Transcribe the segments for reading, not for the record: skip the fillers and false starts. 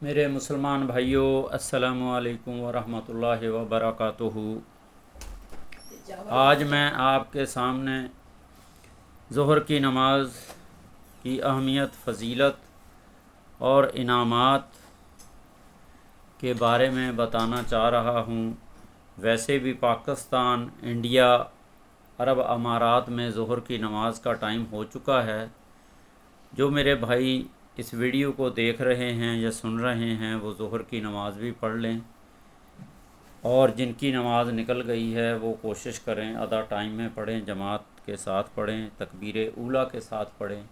میرے مسلمان بھائیوں، السلام علیکم ورحمۃ اللہ وبرکاتہ۔ آج میں آپ کے سامنے ظہر کی نماز کی اہمیت، فضیلت اور انعامات کے بارے میں بتانا چاہ رہا ہوں۔ ویسے بھی پاکستان، انڈیا، عرب امارات میں ظہر کی نماز کا ٹائم ہو چکا ہے۔ جو میرے بھائی اس ویڈیو کو دیکھ رہے ہیں یا سن رہے ہیں وہ ظہر کی نماز بھی پڑھ لیں، اور جن کی نماز نکل گئی ہے وہ کوشش کریں آدھا ٹائم میں پڑھیں، جماعت کے ساتھ پڑھیں، تکبیر اولیٰ کے ساتھ پڑھیں۔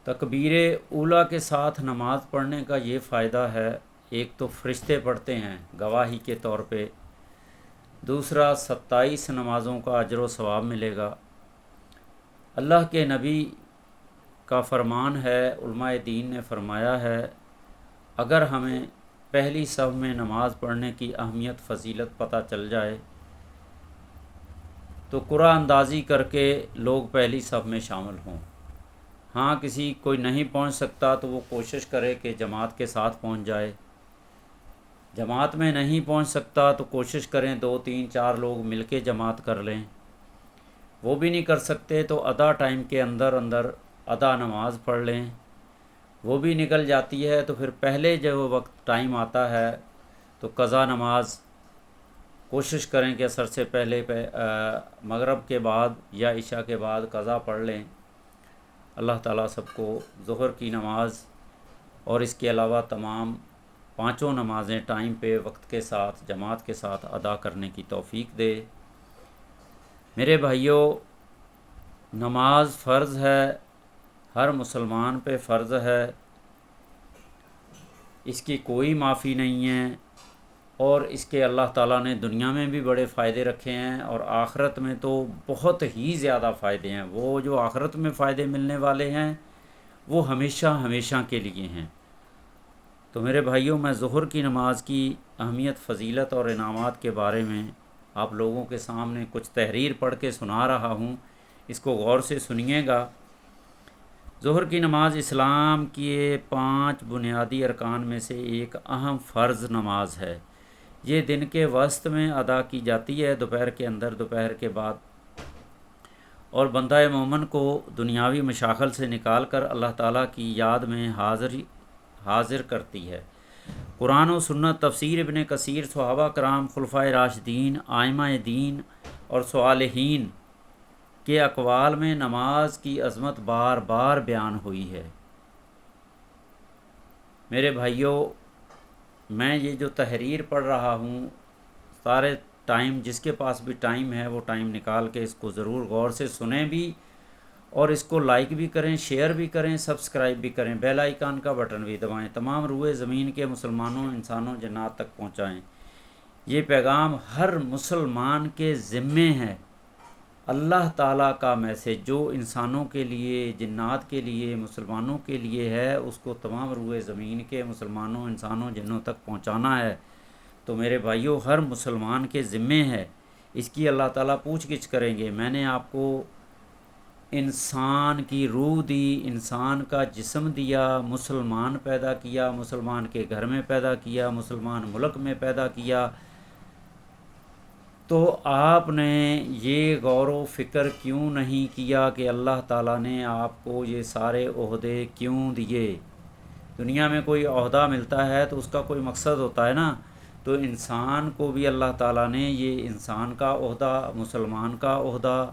تکبیر اولیٰ کے ساتھ نماز پڑھنے کا یہ فائدہ ہے، ایک تو فرشتے پڑھتے ہیں گواہی کے طور پہ، دوسرا 27 نمازوں کا اجر و ثواب ملے گا۔ اللہ کے نبی کا فرمان ہے، علماء دین نے فرمایا ہے، اگر ہمیں پہلی صف میں نماز پڑھنے کی اہمیت، فضیلت پتہ چل جائے تو قرآن اندازی کر کے لوگ پہلی صف میں شامل ہوں۔ ہاں، کسی کوئی نہیں پہنچ سکتا تو وہ کوشش کرے کہ جماعت کے ساتھ پہنچ جائے۔ جماعت میں نہیں پہنچ سکتا تو کوشش کریں 2 3 4 لوگ مل کے جماعت کر لیں۔ وہ بھی نہیں کر سکتے تو آدھا ٹائم کے اندر آدھا نماز پڑھ لیں۔ وہ بھی نکل جاتی ہے تو پھر پہلے جو وقت ٹائم آتا ہے تو قضا نماز کوشش کریں کہ عصر سے پہلے مغرب کے بعد یا عشاء کے بعد قضا پڑھ لیں۔ اللہ تعالیٰ سب کو ظہر کی نماز اور اس کے علاوہ تمام 5 نمازیں ٹائم پہ، وقت کے ساتھ، جماعت کے ساتھ ادا کرنے کی توفیق دے۔ میرے بھائیوں، نماز فرض ہے، ہر مسلمان پہ فرض ہے، اس کی کوئی معافی نہیں ہے، اور اس کے اللہ تعالیٰ نے دنیا میں بھی بڑے فائدے رکھے ہیں اور آخرت میں تو بہت ہی زیادہ فائدے ہیں۔ وہ جو آخرت میں فائدے ملنے والے ہیں وہ ہمیشہ ہمیشہ کے لیے ہیں۔ تو میرے بھائیوں، میں ظہر کی نماز کی اہمیت، فضیلت اور انعامات کے بارے میں آپ لوگوں کے سامنے کچھ تحریر پڑھ کے سنا رہا ہوں، اس کو غور سے سنیے گا۔ ظہر کی نماز اسلام کے 5 بنیادی ارکان میں سے ایک اہم فرض نماز ہے۔ یہ دن کے وسط میں ادا کی جاتی ہے، دوپہر کے اندر، دوپہر کے بعد، اور بندہ مومن کو دنیاوی مشاغل سے نکال کر اللہ تعالیٰ کی یاد میں حاضر کرتی ہے۔ قرآن و سنت، تفسیر ابن کثیر، صحابہ کرام، خلفائے راشدین، ائمہ دین اور صالحین کے اقوال میں نماز کی عظمت بار بار بیان ہوئی ہے۔ میرے بھائیوں، میں یہ جو تحریر پڑھ رہا ہوں، سارے ٹائم، جس کے پاس بھی ٹائم ہے وہ ٹائم نکال کے اس کو ضرور غور سے سنیں بھی، اور اس کو لائک بھی کریں، شیئر بھی کریں، سبسکرائب بھی کریں، بیل آئیکن کا بٹن بھی دبائیں، تمام روئے زمین کے مسلمانوں، انسانوں، جنات تک پہنچائیں۔ یہ پیغام ہر مسلمان کے ذمے ہے۔ اللہ تعالیٰ کا میسج جو انسانوں کے لیے، جنات کے لیے، مسلمانوں کے لیے ہے، اس کو تمام روئے زمین کے مسلمانوں، انسانوں، جنوں تک پہنچانا ہے۔ تو میرے بھائیوں، ہر مسلمان کے ذمے ہے، اس کی اللہ تعالیٰ پوچھ گچھ کریں گے۔ میں نے آپ کو انسان کی روح دی، انسان کا جسم دیا، مسلمان پیدا کیا، مسلمان کے گھر میں پیدا کیا، مسلمان ملک میں پیدا کیا، تو آپ نے یہ غور و فکر کیوں نہیں کیا کہ اللہ تعالیٰ نے آپ کو یہ سارے عہدے کیوں دیے؟ دنیا میں کوئی عہدہ ملتا ہے تو اس کا کوئی مقصد ہوتا ہے نا، تو انسان کو بھی اللہ تعالیٰ نے یہ انسان کا عہدہ، مسلمان کا عہدہ،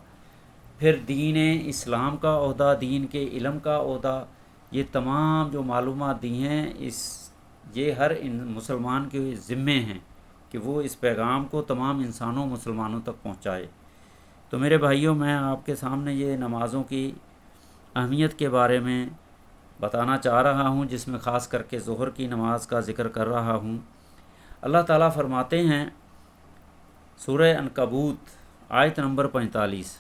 پھر دین اسلام کا عہدہ، دین کے علم کا عہدہ، یہ تمام جو معلومات دی ہیں، یہ ہر مسلمان کے ذمے ہیں کہ وہ اس پیغام کو تمام انسانوں، مسلمانوں تک پہنچائے۔ تو میرے بھائیوں، میں آپ کے سامنے یہ نمازوں کی اہمیت کے بارے میں بتانا چاہ رہا ہوں، جس میں خاص کر کے ظہر کی نماز کا ذکر کر رہا ہوں۔ اللہ تعالیٰ فرماتے ہیں سورہ عنکبوت آیت نمبر 45،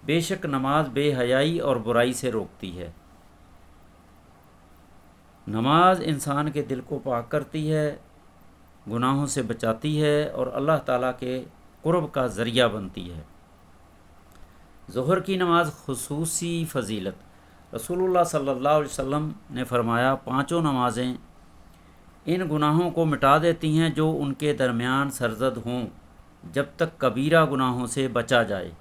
بے شک نماز بے حیائی اور برائی سے روکتی ہے۔ نماز انسان کے دل کو پاک کرتی ہے، گناہوں سے بچاتی ہے اور اللہ تعالیٰ کے قرب کا ذریعہ بنتی ہے۔ ظہر کی نماز خصوصی فضیلت، رسول اللہ صلی اللہ علیہ وسلم نے فرمایا 5 نمازیں ان گناہوں کو مٹا دیتی ہیں جو ان کے درمیان سرزد ہوں، جب تک کبیرہ گناہوں سے بچا جائے۔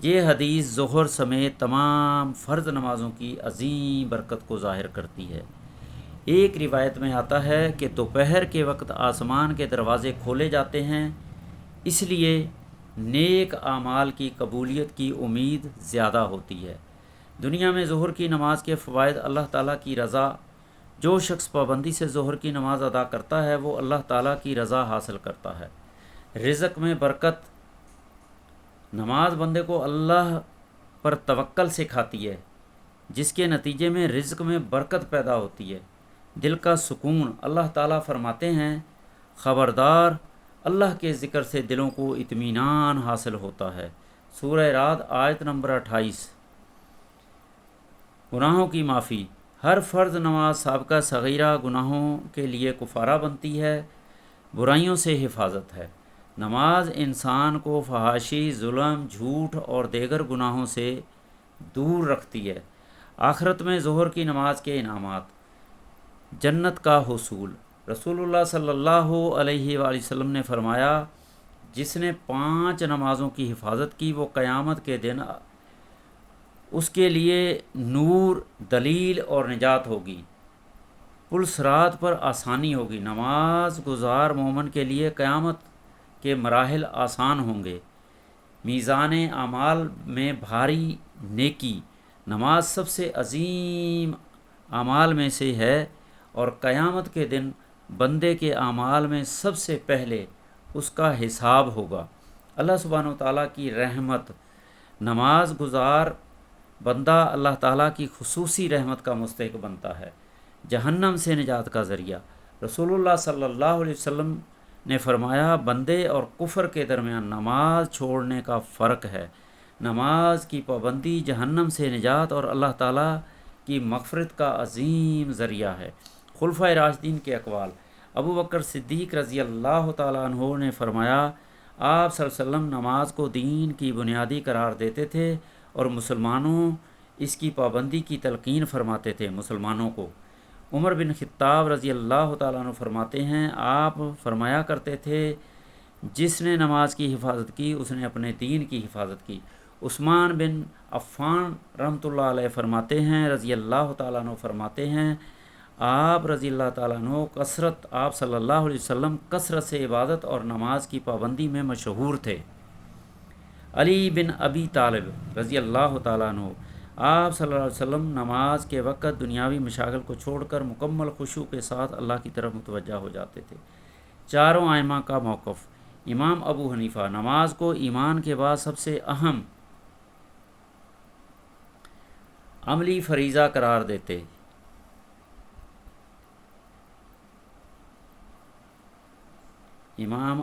یہ حدیث ظہر سمیت تمام فرض نمازوں کی عظیم برکت کو ظاہر کرتی ہے۔ ایک روایت میں آتا ہے کہ دوپہر کے وقت آسمان کے دروازے کھولے جاتے ہیں، اس لیے نیک اعمال کی قبولیت کی امید زیادہ ہوتی ہے۔ دنیا میں ظہر کی نماز کے فوائد: اللہ تعالیٰ کی رضا۔ جو شخص پابندی سے ظہر کی نماز ادا کرتا ہے وہ اللہ تعالیٰ کی رضا حاصل کرتا ہے۔ رزق میں برکت۔ نماز بندے کو اللہ پر توکل سکھاتی ہے، جس کے نتیجے میں رزق میں برکت پیدا ہوتی ہے۔ دل کا سکون۔ اللہ تعالیٰ فرماتے ہیں، خبردار، اللہ کے ذکر سے دلوں کو اطمینان حاصل ہوتا ہے۔ سورہ رعد آیت نمبر 28۔ گناہوں کی معافی۔ ہر فرض نماز سابقہ صغیرہ گناہوں کے لیے کفارہ بنتی ہے، برائیوں سے حفاظت ہے۔ نماز انسان کو فحاشی، ظلم، جھوٹ اور دیگر گناہوں سے دور رکھتی ہے۔ آخرت میں ظہر کی نماز کے انعامات: جنت کا حصول۔ رسول اللہ صلی اللہ علیہ وآلہ وسلم نے فرمایا، جس نے 5 نمازوں کی حفاظت کی وہ قیامت کے دن اس کے لیے نور، دلیل اور نجات ہوگی۔ پل صراط پر آسانی ہوگی۔ نماز گزار مومن کے لیے قیامت کے مراحل آسان ہوں گے۔ میزان اعمال میں بھاری نیکی۔ نماز سب سے عظیم اعمال میں سے ہے اور قیامت کے دن بندے کے اعمال میں سب سے پہلے اس کا حساب ہوگا۔ اللہ سبحانہ و تعالیٰ کی رحمت۔ نماز گزار بندہ اللہ تعالیٰ کی خصوصی رحمت کا مستحق بنتا ہے۔ جہنم سے نجات کا ذریعہ۔ رسول اللہ صلی اللہ علیہ وسلم نے فرمایا، بندے اور کفر کے درمیان نماز چھوڑنے کا فرق ہے۔ نماز کی پابندی جہنم سے نجات اور اللہ تعالیٰ کی مغفرت کا عظیم ذریعہ ہے۔ خلفائے راشدین کے اقوال۔ ابو بکر صدیق رضی اللہ تعالیٰ عنہ نے فرمایا، آپ صلی اللہ علیہ وسلم نماز کو دین کی بنیادی قرار دیتے تھے اور مسلمانوں اس کی پابندی کی تلقین فرماتے تھے مسلمانوں کو۔ عمر بن خطاب رضی اللہ تعالیٰ عنہ فرماتے ہیں، آپ فرمایا کرتے تھے، جس نے نماز کی حفاظت کی اس نے اپنے دین کی حفاظت کی۔ عثمان بن عفان رحمۃ اللہ علیہ فرماتے ہیں، رضی اللہ تعالیٰ عنہ فرماتے ہیں، آپ رضی اللہ تعالیٰ عنہ آپ صلی اللہ علیہ وسلم کثرت سے عبادت اور نماز کی پابندی میں مشہور تھے۔ علی بن ابی طالب رضی اللہ تعالیٰ عنہ، آپ صلی اللہ علیہ وسلم نماز کے وقت دنیاوی مشاغل کو چھوڑ کر مکمل خشوع کے ساتھ اللہ کی طرف متوجہ ہو جاتے تھے۔ چاروں ائمہ کا موقف۔ امام ابو حنیفہ نماز کو ایمان کے بعد سب سے اہم عملی فریضہ قرار دیتے۔ امام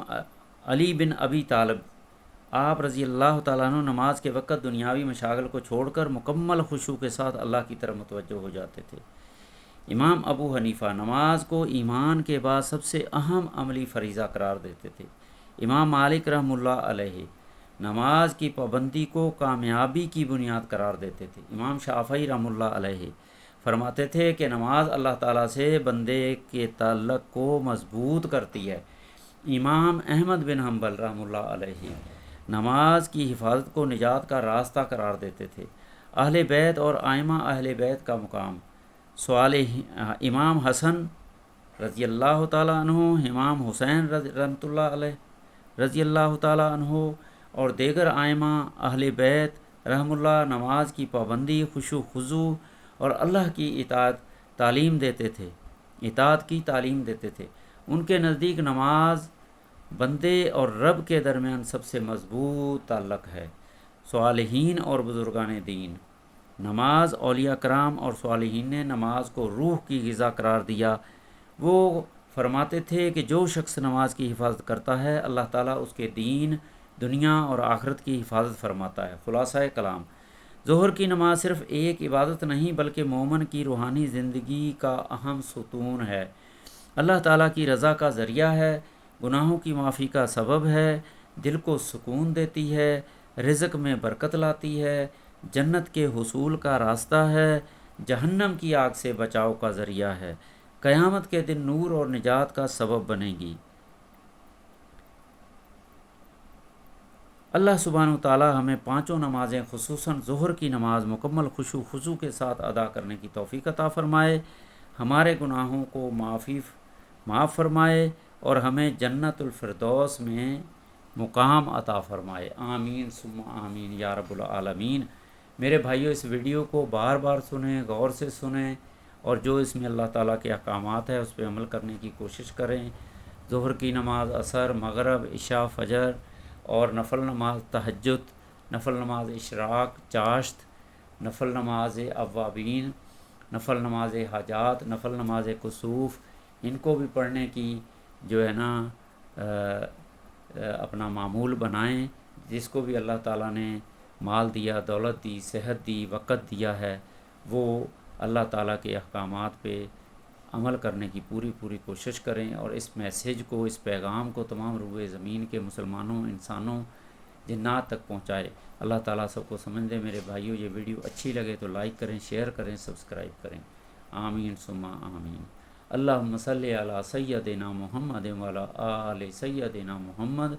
علی بن ابی طالب، آپ رضی اللہ تعالیٰ عنہ نماز کے وقت دنیاوی مشاغل کو چھوڑ کر مکمل خشوع کے ساتھ اللہ کی طرف متوجہ ہو جاتے تھے۔ امام ابو حنیفہ نماز کو ایمان کے بعد سب سے اہم عملی فریضہ قرار دیتے تھے۔ امام مالک رحمۃ اللہ علیہ نماز کی پابندی کو کامیابی کی بنیاد قرار دیتے تھے۔ امام شافعی رحمۃ اللہ علیہ فرماتے تھے کہ نماز اللہ تعالیٰ سے بندے کے تعلق کو مضبوط کرتی ہے۔ امام احمد بن حنبل رحمۃ اللہ علیہ نماز کی حفاظت کو نجات کا راستہ قرار دیتے تھے۔ اہل بیت اور ائمہ اہل بیت کا مقام۔ سوال امام حسن رضی اللہ تعالیٰ عنہ، امام حسین رحمۃ اللہ علیہ رضی اللہ تعالیٰ عنہ اور دیگر ائمہ اہل بیت رحم اللہ نماز کی پابندی، خشوع خضوع اور اللہ کی اطاعت کی تعلیم دیتے تھے۔ ان کے نزدیک نماز بندے اور رب کے درمیان سب سے مضبوط تعلق ہے۔ صالحین اور بزرگان دین۔ نماز اولیاء کرام اور صالحین نے نماز کو روح کی غذا قرار دیا۔ وہ فرماتے تھے کہ جو شخص نماز کی حفاظت کرتا ہے اللہ تعالیٰ اس کے دین، دنیا اور آخرت کی حفاظت فرماتا ہے۔ خلاصہ کلام، ظہر کی نماز صرف ایک عبادت نہیں بلکہ مومن کی روحانی زندگی کا اہم ستون ہے۔ اللہ تعالیٰ کی رضا کا ذریعہ ہے، گناہوں کی معافی کا سبب ہے، دل کو سکون دیتی ہے، رزق میں برکت لاتی ہے، جنت کے حصول کا راستہ ہے، جہنم کی آگ سے بچاؤ کا ذریعہ ہے۔ قیامت کے دن نور اور نجات کا سبب بنے گی۔ اللہ سبحانہ وتعالی ہمیں پانچوں نمازیں خصوصاً ظہر کی نماز مکمل خشوع خضوع کے ساتھ ادا کرنے کی توفیق عطا فرمائے، ہمارے گناہوں کو معاف فرمائے اور ہمیں جنت الفردوس میں مقام عطا فرمائے، آمین ثم آمین یا رب العالمین۔ میرے بھائیو، اس ویڈیو کو بار بار سنیں، غور سے سنیں، اور جو اس میں اللہ تعالیٰ کے احکامات ہیں اس پہ عمل کرنے کی کوشش کریں۔ ظہر کی نماز، عصر، مغرب، عشاء، فجر اور نفل نماز تہجد، نفل نماز اشراق، چاشت، نفل نماز اوابین، نفل نماز حاجات، نفل نماز کسوف، ان کو بھی پڑھنے کی جو ہے نا اپنا معمول بنائیں۔ جس کو بھی اللہ تعالیٰ نے مال دیا، دولت دی، صحت دی، وقت دیا ہے، وہ اللہ تعالیٰ کے احکامات پہ عمل کرنے کی پوری کوشش کریں، اور اس میسیج کو، اس پیغام کو تمام روئے زمین کے مسلمانوں، انسانوں، جنات تک پہنچائے۔ اللہ تعالیٰ سب کو سمجھ دے۔ میرے بھائیو، یہ ویڈیو اچھی لگے تو لائک کریں، شیئر کریں، سبسکرائب کریں، آمین ثم آمین۔ اللہم صلی علی سیدنا محمد وعلی آل سیدنا محمد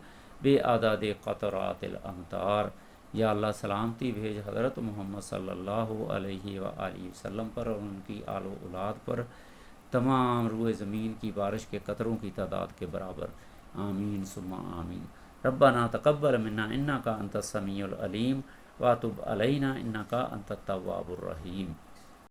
بے اعداد قطرات الامطار۔ یا اللہ سلامتی بھیج حضرت محمد صلی اللہ علیہ وآلہ وسلم پر اور ان کی آل و اولاد پر، تمام روئے زمین کی بارش کے قطروں کی تعداد کے برابر، آمین ثم آمین۔ ربنا تقبل منا انک انت السمیع العلیم وتب علینا انک انت التواب الرحیم۔